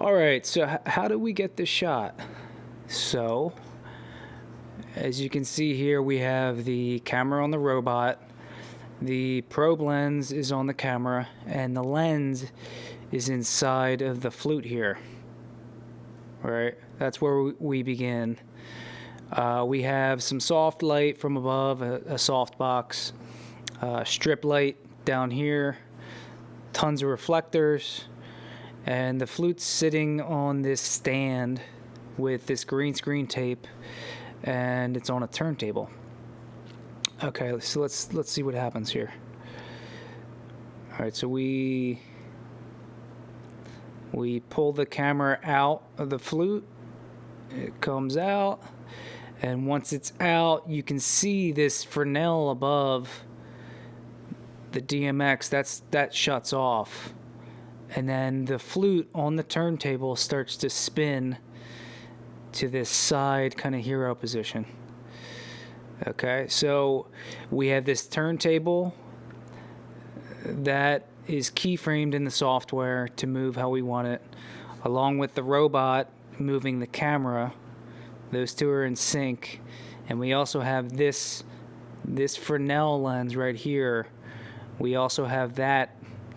All right, so how do we get this shot? So, as you can see here, we have the camera on the robot, the probe lens is on the camera, and the lens is inside of the flute here. All right, that's where we begin. We have some soft light from above, a soft box, strip light down here, tons of reflectors, and the flute's sitting on this stand with this green screen tape, and it's on a turntable. Okay, so let's see what happens here. All right, so we pull the camera out of the flute. It comes out, and once it's out, you can see this Fresnel above the DMX. That shuts off, and then the flute on the turntable starts to spin to this side kind of hero position. Okay, so we have this turntable that is keyframed in the software to move how we want it, along with the robot moving the camera. Those two are in sync, and we also have this Fresnel lens right here. We also have that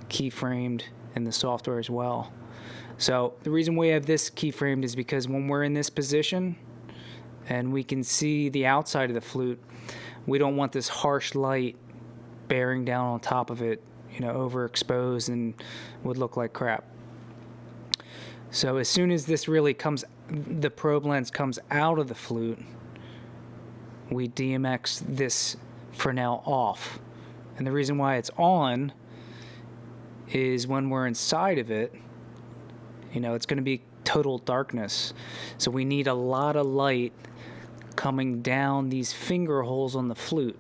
keyframed in the software as well. So the reason we have this keyframed is because when we're in this position and we can see the outside of the flute, we don't want this harsh light bearing down on top of it, overexposed and would look like crap. So as soon as this really the probe lens comes out of the flute, we DMX this Fresnel off. And the reason why it's on is when we're inside of it, it's going to be total darkness. So we need a lot of light coming down these finger holes on the flute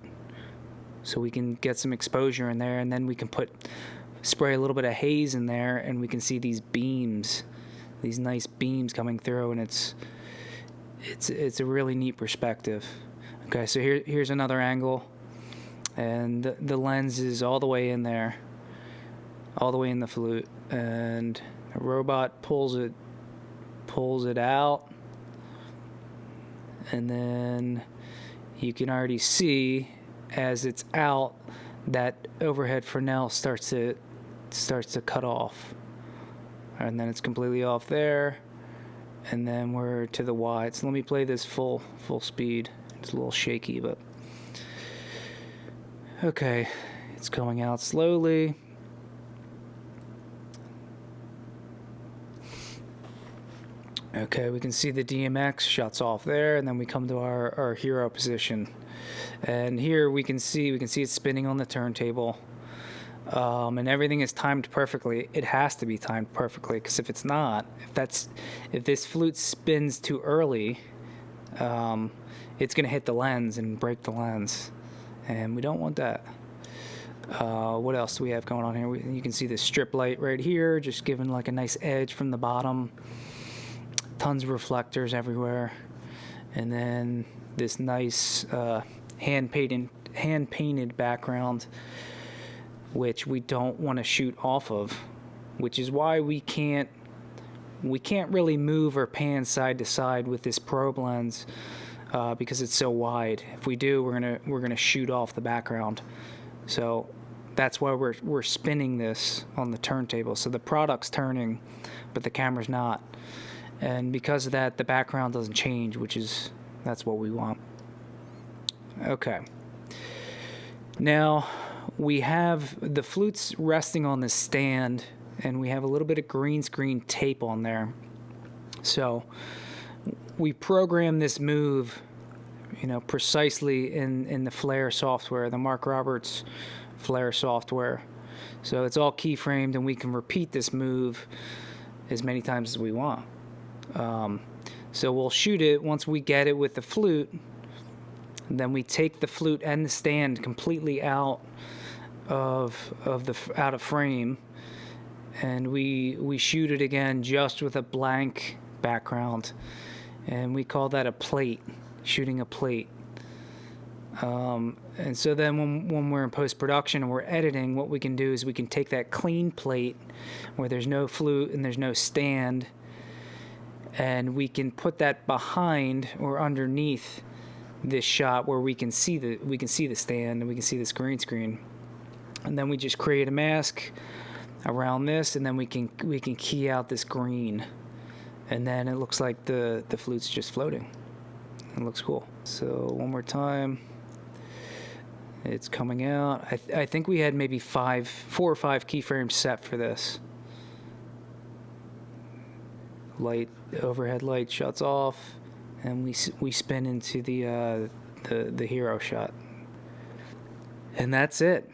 so we can get some exposure in there, and then we can spray a little bit of haze in there, and we can see these beams, these nice beams coming through, and it's a really neat perspective. Okay, so here's another angle, and the lens is all the way in there, all the way in the flute, and the robot pulls it out, and then you can already see as it's out that overhead Fresnel starts to cut off, and then it's completely off there, and then we're to the wide. So let me play this full speed. It's a little shaky, but okay, it's going out slowly. Okay, we can see the DMX shuts off there, and then we come to our hero position, and here we can see it spinning on the turntable, and everything is timed perfectly. It has to be timed perfectly, because if it's not, if this flute spins too early, it's going to hit the lens and break the lens, and we don't want that. What else do we have going on here? You can see the strip light right here, just giving like a nice edge from the bottom. Tons of reflectors everywhere, and then this nice hand painted background, which we don't want to shoot off of, which is why we can't really move or pan side to side with this probe lens, because it's so wide. If we do, we're gonna shoot off the background. So that's why we're spinning this on the turntable. So the product's turning, but the camera's not. And because of that, the background doesn't change, that's what we want. Okay. Now, we have the flutes resting on this stand, and we have a little bit of green screen tape on there. So we program this move, precisely in the Flare software, the Mark Roberts Flare software. So it's all keyframed, and we can repeat this move as many times as we want. So we'll shoot it once we get it with the flute. Then we take the flute and the stand completely out of frame, and we shoot it again just with a blank background, and we call that a plate, shooting a plate. And so then when we're in post-production and we're editing, what we can do is we can take that clean plate where there's no flute and there's no stand, and we can put that behind or underneath this shot where we can see the stand and we can see this green screen. And then we just create a mask around this, and then we can key out this green, and then it looks like the flute's just floating. It looks cool. So one more time. It's coming out. I think we had maybe 4 or 5 keyframes set for this. Light, overhead light shuts off, and we spin into the hero shot. And that's it.